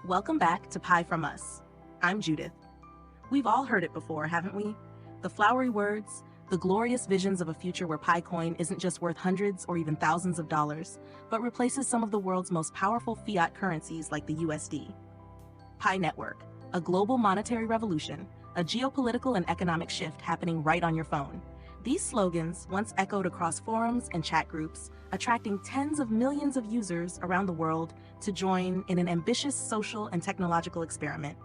Welcome back to Pie From Us. I'm Judith. We've all heard it before, haven't we? The flowery words, the glorious visions of a future where Picoin isn't just worth hundreds or even thousands of dollars, but replaces some of the world's most powerful fiat currencies like the USD. Pi Network, a global monetary revolution, a geopolitical and economic shift happening right on your phone. These slogans once echoed across forums and chat groups, attracting tens of millions of users around the world to join in an ambitious social and technological experiment.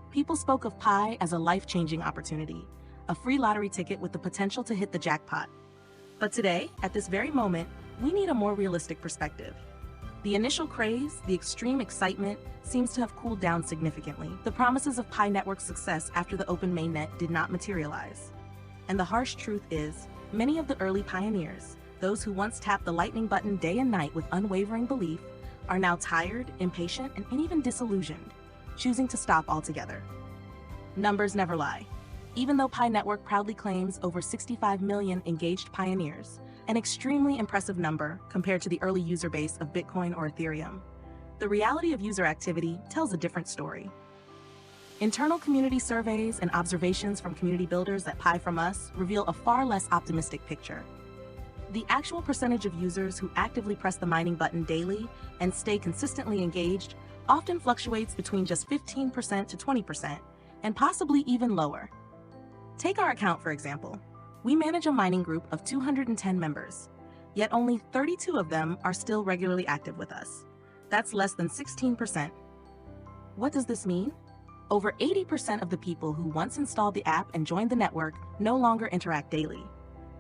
People spoke of Pi as a life-changing opportunity, a free lottery ticket with the potential to hit the jackpot. But today, at this very moment, we need a more realistic perspective. The initial craze, the extreme excitement, seems to have cooled down significantly. The promises of Pi Network's success after the Open Mainnet did not materialize. And the harsh truth is, many of the early pioneers, those who once tapped the lightning button day and night with unwavering belief, are now tired, impatient, and even disillusioned, choosing to stop altogether. Numbers never lie. Even though Pi Network proudly claims over 65 million engaged pioneers, an extremely impressive number compared to the early user base of Bitcoin or Ethereum, the reality of user activity tells a different story. Internal community surveys and observations from community builders at Pi From Us reveal a far less optimistic picture. The actual percentage of users who actively press the mining button daily and stay consistently engaged often fluctuates between just 15% to 20%, and possibly even lower. Take our account, for example. We manage a mining group of 210 members, yet only 32 of them are still regularly active with us. That's less than 16%. What does this mean? Over 80% of the people who once installed the app and joined the network no longer interact daily.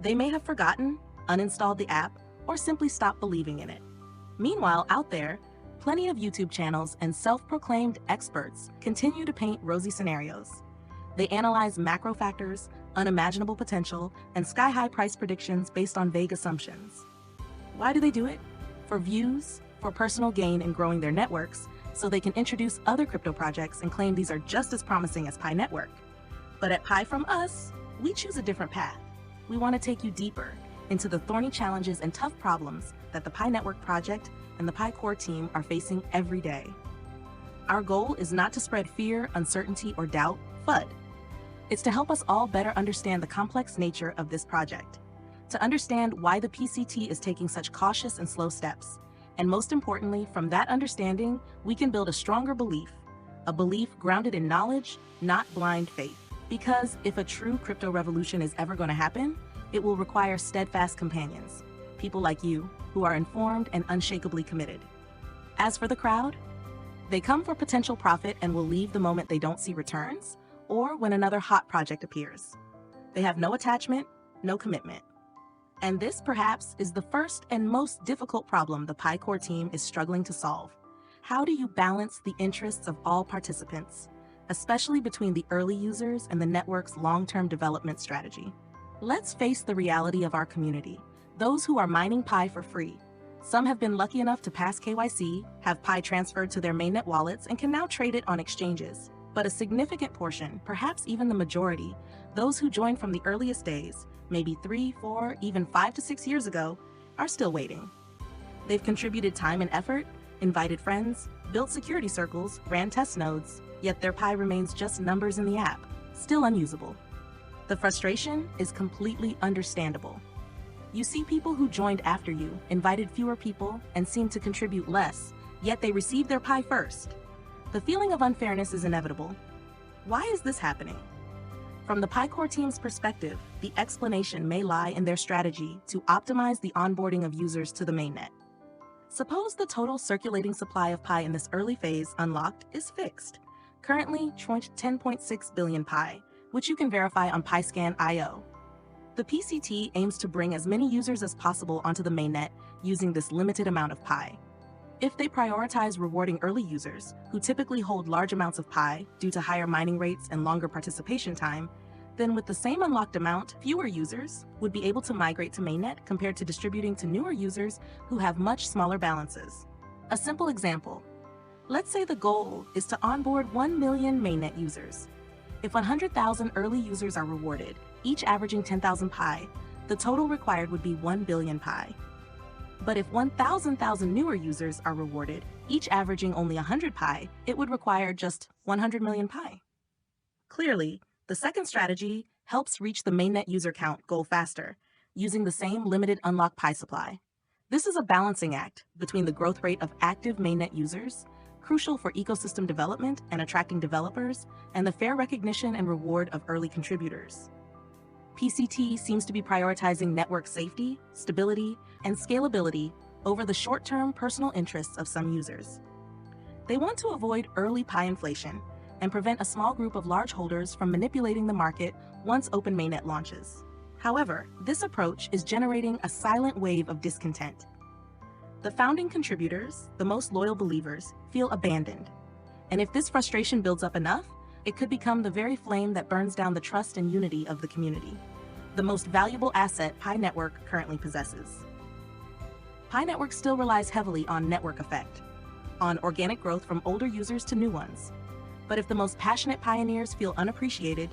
They may have forgotten, uninstalled the app, or simply stopped believing in it. Meanwhile, out there, plenty of YouTube channels and self-proclaimed experts continue to paint rosy scenarios. They analyze macro factors, unimaginable potential, and sky-high price predictions based on vague assumptions. Why do they do it? For views, for personal gain in growing their networks, so they can introduce other crypto projects and claim these are just as promising as Pi Network. But at Pi From Us, we choose a different path. We want to take you deeper into the thorny challenges and tough problems that the Pi Network project and the Pi Core team are facing every day. Our goal is not to spread fear, uncertainty, or doubt, FUD. It's to help us all better understand the complex nature of this project, to understand why the PCT is taking such cautious and slow steps. And most importantly, from that understanding, we can build a stronger belief, a belief grounded in knowledge, not blind faith. Because if a true crypto revolution is ever going to happen, it will require steadfast companions, people like you, who are informed and unshakably committed. As for the crowd, they come for potential profit and will leave the moment they don't see returns, or when another hot project appears. They have no attachment, no commitment. And this, perhaps, is the first and most difficult problem the Pi Core team is struggling to solve. How do you balance the interests of all participants, especially between the early users and the network's long-term development strategy? Let's face the reality of our community, those who are mining Pi for free. Some have been lucky enough to pass KYC, have Pi transferred to their mainnet wallets, and can now trade it on exchanges. But a significant portion, perhaps even the majority, those who joined from the earliest days, maybe 3, 4, even 5 to 6 years ago, are still waiting. They've contributed time and effort, invited friends, built security circles, ran test nodes, yet their Pi remains just numbers in the app, still unusable. The frustration is completely understandable. You see people who joined after you, invited fewer people, and seemed to contribute less, yet they received their Pi first. The feeling of unfairness is inevitable. Why is this happening? From the Pi Core team's perspective, the explanation may lie in their strategy to optimize the onboarding of users to the mainnet. Suppose the total circulating supply of Pi in this early phase unlocked is fixed, currently 10.6 billion Pi, which you can verify on PiScan.io. The PCT aims to bring as many users as possible onto the mainnet using this limited amount of Pi. If they prioritize rewarding early users, who typically hold large amounts of Pi due to higher mining rates and longer participation time, then with the same unlocked amount, fewer users would be able to migrate to mainnet compared to distributing to newer users who have much smaller balances. A simple example. Let's say the goal is to onboard 1 million mainnet users. If 100,000 early users are rewarded, each averaging 10,000 Pi, the total required would be 1 billion Pi. But if 1,000 newer users are rewarded, each averaging only 100 pi, it would require just 100 million pi. Clearly, the second strategy helps reach the mainnet user count goal faster, using the same limited unlock pi supply. This is a balancing act between the growth rate of active mainnet users, crucial for ecosystem development and attracting developers, and the fair recognition and reward of early contributors. PCT seems to be prioritizing network safety, stability, and scalability over the short-term personal interests of some users. They want to avoid early pi inflation and prevent a small group of large holders from manipulating the market once Open Mainnet launches. However, this approach is generating a silent wave of discontent. The founding contributors, the most loyal believers, feel abandoned. And if this frustration builds up enough, it could become the very flame that burns down the trust and unity of the community, the most valuable asset Pi Network currently possesses. Pi Network still relies heavily on network effect, on organic growth from older users to new ones. But if the most passionate pioneers feel unappreciated,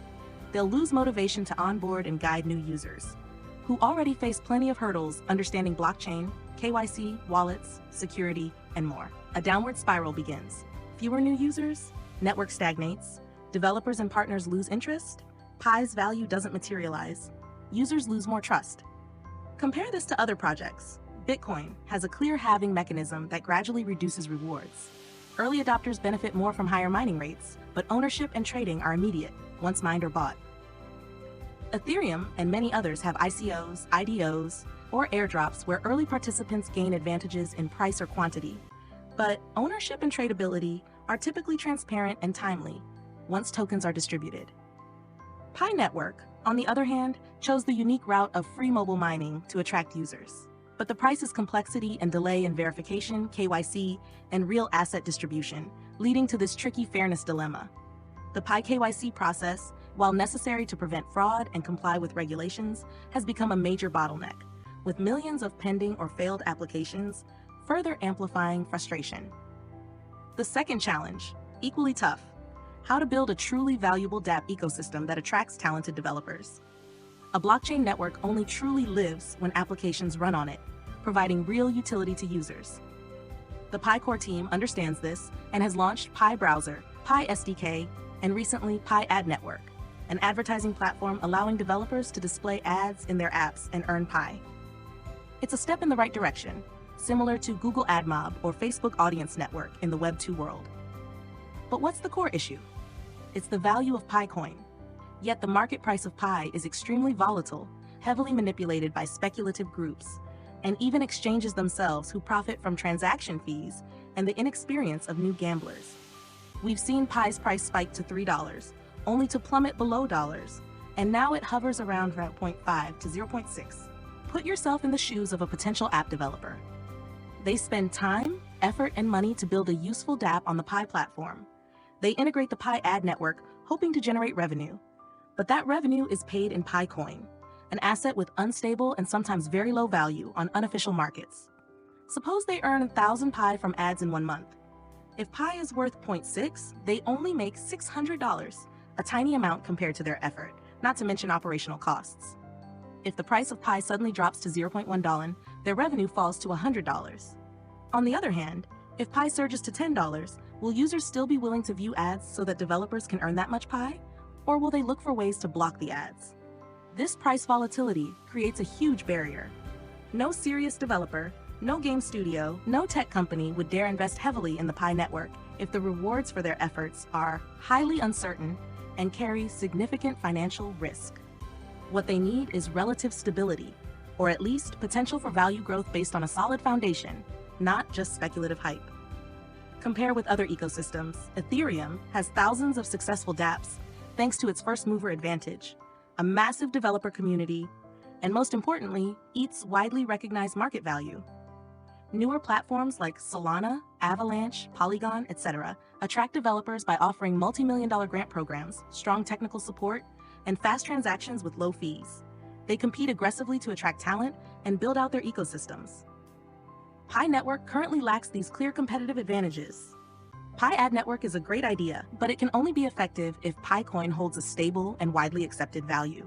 they'll lose motivation to onboard and guide new users, who already face plenty of hurdles understanding blockchain, KYC, wallets, security, and more. A downward spiral begins. Fewer new users, network stagnates, developers and partners lose interest, Pi's value doesn't materialize, users lose more trust. Compare this to other projects. Bitcoin has a clear halving mechanism that gradually reduces rewards. Early adopters benefit more from higher mining rates, but ownership and trading are immediate, once mined or bought. Ethereum and many others have ICOs, IDOs, or airdrops where early participants gain advantages in price or quantity, but ownership and tradability are typically transparent and timely once tokens are distributed. Pi Network, on the other hand, chose the unique route of free mobile mining to attract users. But the price is complexity and delay in verification, KYC, and real asset distribution, leading to this tricky fairness dilemma. The Pi KYC process, while necessary to prevent fraud and comply with regulations, has become a major bottleneck, with millions of pending or failed applications further amplifying frustration. The second challenge, equally tough: how to build a truly valuable DApp ecosystem that attracts talented developers. A blockchain network only truly lives when applications run on it, providing real utility to users. The Pi Core team understands this and has launched Pi Browser, Pi SDK, and recently Pi Ad Network, an advertising platform allowing developers to display ads in their apps and earn Pi. It's a step in the right direction, similar to Google AdMob or Facebook Audience Network in the Web 2 world. But what's the core issue? It's the value of Pi coin. Yet the market price of Pi is extremely volatile, heavily manipulated by speculative groups, and even exchanges themselves who profit from transaction fees and the inexperience of new gamblers. We've seen Pi's price spike to $3, only to plummet below dollars, and now it hovers around 0.5 to 0.6. Put yourself in the shoes of a potential app developer. They spend time, effort, and money to build a useful DApp on the Pi platform. They integrate the Pi Ad Network, hoping to generate revenue. But that revenue is paid in Pi coin, an asset with unstable and sometimes very low value on unofficial markets. Suppose they earn 1,000 Pi from ads in 1 month. If Pi is worth 0.6, they only make $600, a tiny amount compared to their effort, not to mention operational costs. If the price of Pi suddenly drops to $0.1, their revenue falls to $100. On the other hand, if Pi surges to $10, will users still be willing to view ads so that developers can earn that much Pi? Or will they look for ways to block the ads? This price volatility creates a huge barrier. No serious developer, no game studio, no tech company would dare invest heavily in the Pi network if the rewards for their efforts are highly uncertain and carry significant financial risk. What they need is relative stability, or at least potential for value growth based on a solid foundation, not just speculative hype. Compare with other ecosystems. Ethereum has thousands of successful dApps thanks to its first-mover advantage, a massive developer community, and most importantly, ETH's widely recognized market value. Newer platforms like Solana, Avalanche, Polygon, etc. attract developers by offering multi-million-dollar grant programs, strong technical support, and fast transactions with low fees. They compete aggressively to attract talent and build out their ecosystems. Pi Network currently lacks these clear competitive advantages. Pi Ad Network is a great idea, but it can only be effective if Pi coin holds a stable and widely accepted value.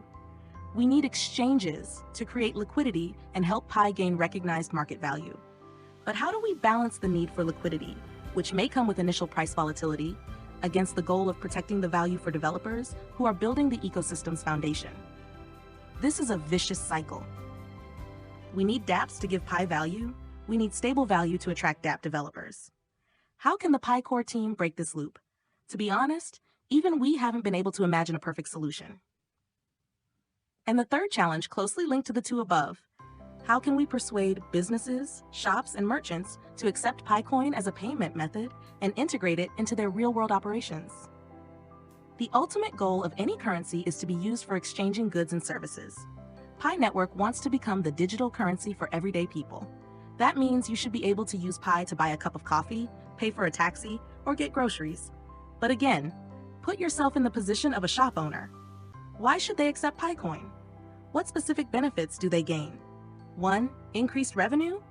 We need exchanges to create liquidity and help Pi gain recognized market value. But how do we balance the need for liquidity which may come with initial price volatility, against the goal of protecting the value for developers who are building the ecosystem's foundation. This is a vicious cycle. We need dApps to give Pi value. We need stable value to attract dApp developers. How can the Pi core team break this loop? To be honest, even we haven't been able to imagine a perfect solution. And the third challenge, closely linked to the two above, how can we persuade businesses, shops, and merchants to accept PiCoin as a payment method and integrate it into their real-world operations? The ultimate goal of any currency is to be used for exchanging goods and services. Pi Network wants to become the digital currency for everyday people. That means you should be able to use Pi to buy a cup of coffee, pay for a taxi, or get groceries. But again, put yourself in the position of a shop owner. Why should they accept PiCoin? What specific benefits do they gain? 1. Increased revenue?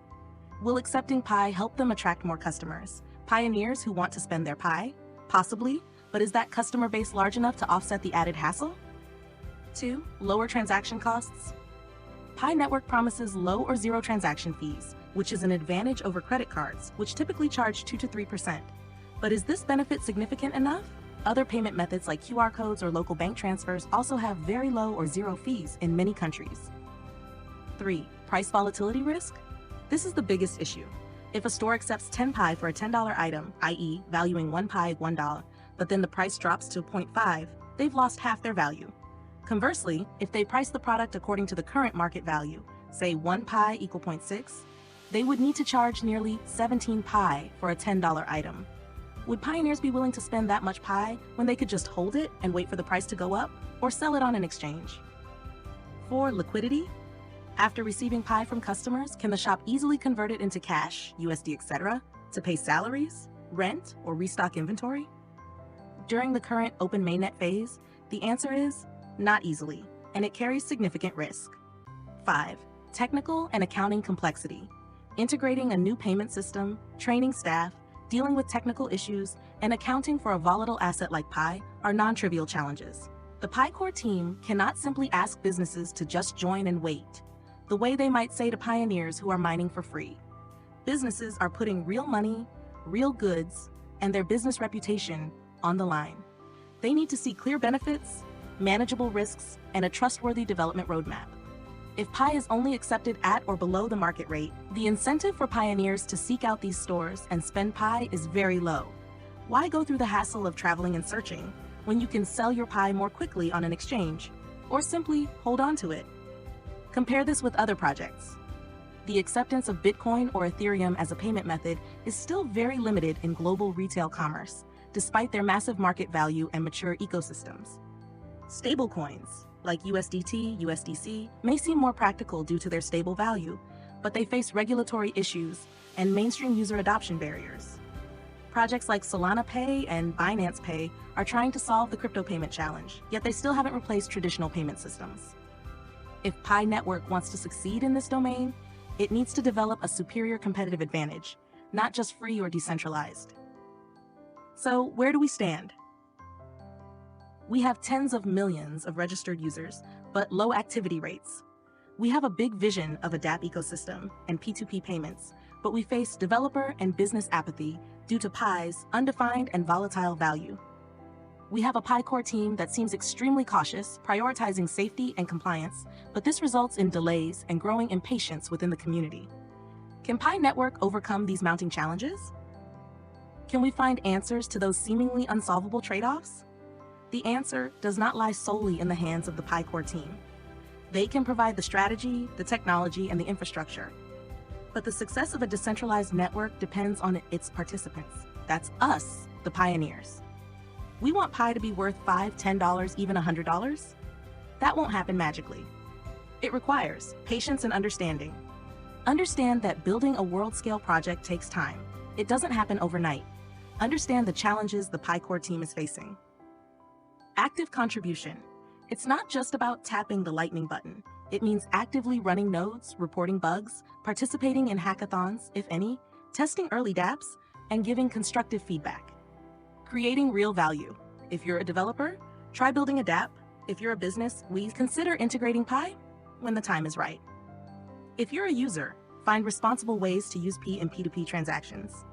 Will accepting Pi help them attract more customers? Pioneers who want to spend their Pi? Possibly, but is that customer base large enough to offset the added hassle? 2. Lower transaction costs? Pi Network promises low or zero transaction fees, which is an advantage over credit cards, which typically charge 2 to 3%. But is this benefit significant enough? Other payment methods like QR codes or local bank transfers also have very low or zero fees in many countries. 3. Price volatility risk? This is the biggest issue. If a store accepts 10 Pi for a $10 item, i.e. valuing 1 Pi at $1, but then the price drops to 0.5, they've lost half their value. Conversely, if they price the product according to the current market value, say 1 Pi equal 0.6, they would need to charge nearly 17 Pi for a $10 item. Would pioneers be willing to spend that much Pi when they could just hold it and wait for the price to go up, or sell it on an exchange? 4. Liquidity? After receiving Pi from customers, can the shop easily convert it into cash, USD, etc., to pay salaries, rent, or restock inventory? During the current Open Mainnet phase, the answer is not easily, and it carries significant risk. 5. Technical and accounting complexity. Integrating a new payment system, training staff, dealing with technical issues, and accounting for a volatile asset like Pi are non-trivial challenges. The Pi core team cannot simply ask businesses to just join and wait, the way they might say to pioneers who are mining for free. Businesses are putting real money, real goods, and their business reputation on the line. They need to see clear benefits, manageable risks, and a trustworthy development roadmap. If Pi is only accepted at or below the market rate, the incentive for pioneers to seek out these stores and spend Pi is very low. Why go through the hassle of traveling and searching when you can sell your Pi more quickly on an exchange, or simply hold on to it? Compare this with other projects. The acceptance of Bitcoin or Ethereum as a payment method is still very limited in global retail commerce, despite their massive market value and mature ecosystems. Stablecoins, like USDT, USDC, may seem more practical due to their stable value, but they face regulatory issues and mainstream user adoption barriers. Projects like Solana Pay and Binance Pay are trying to solve the crypto payment challenge, yet they still haven't replaced traditional payment systems. If Pi Network wants to succeed in this domain, it needs to develop a superior competitive advantage, not just free or decentralized. So, where do we stand? We have tens of millions of registered users, but low activity rates. We have a big vision of a DApp ecosystem and P2P payments, but we face developer and business apathy due to Pi's undefined and volatile value. We have a Pi core team that seems extremely cautious, prioritizing safety and compliance, but this results in delays and growing impatience within the community. Can Pi Network overcome these mounting challenges? Can we find answers to those seemingly unsolvable trade-offs? The answer does not lie solely in the hands of the Pi core team. They can provide the strategy, the technology, and the infrastructure. But the success of a decentralized network depends on its participants. That's us, the pioneers. We want Pi to be worth $5, $10, even $100? That won't happen magically. It requires patience and understanding. Understand that building a world-scale project takes time. It doesn't happen overnight. Understand the challenges the Pi core team is facing. Active contribution. It's not just about tapping the lightning button. It means actively running nodes, reporting bugs, participating in hackathons, if any, testing early dApps, and giving constructive feedback. Creating real value. If you're a developer, try building a dApp. If you're a business, we consider integrating Pi when the time is right. If you're a user, find responsible ways to use P in P2P transactions.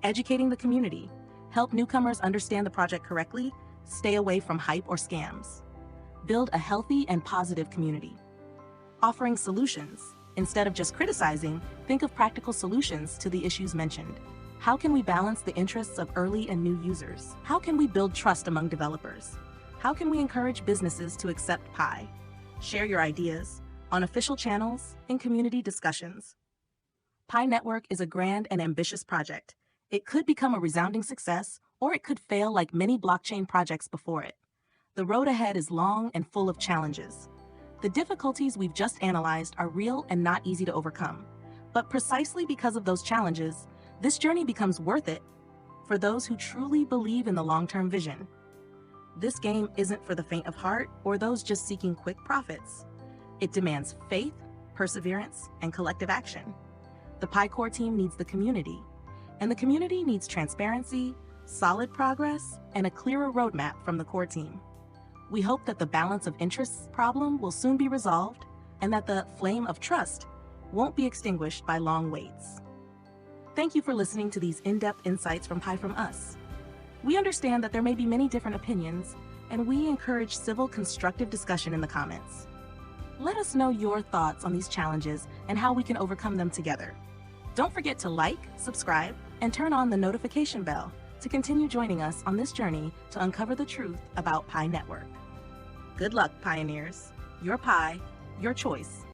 Educating the community. Help newcomers understand the project correctly, stay away from hype or scams. Build a healthy and positive community. Offering solutions. Instead of just criticizing, think of practical solutions to the issues mentioned. How can we balance the interests of early and new users? How can we build trust among developers? How can we encourage businesses to accept Pi? Share your ideas on official channels and community discussions. Pi Network is a grand and ambitious project. It could become a resounding success, or it could fail like many blockchain projects before it. The road ahead is long and full of challenges. The difficulties we've just analyzed are real and not easy to overcome. But precisely because of those challenges, this journey becomes worth it for those who truly believe in the long-term vision. This game isn't for the faint of heart or those just seeking quick profits. It demands faith, perseverance, and collective action. The Pi core team needs the community, and the community needs transparency, solid progress, and a clearer roadmap from the core team. We hope that the balance of interests problem will soon be resolved and that the flame of trust won't be extinguished by long waits. Thank you for listening to these in-depth insights from pifromus. We understand that there may be many different opinions, and we encourage civil, constructive discussion in the comments. Let us know your thoughts on these challenges and how we can overcome them together. Don't forget to like, subscribe, and turn on the notification bell to continue joining us on this journey to uncover the truth about Pi Network. Good luck, pioneers. Your Pi, your choice.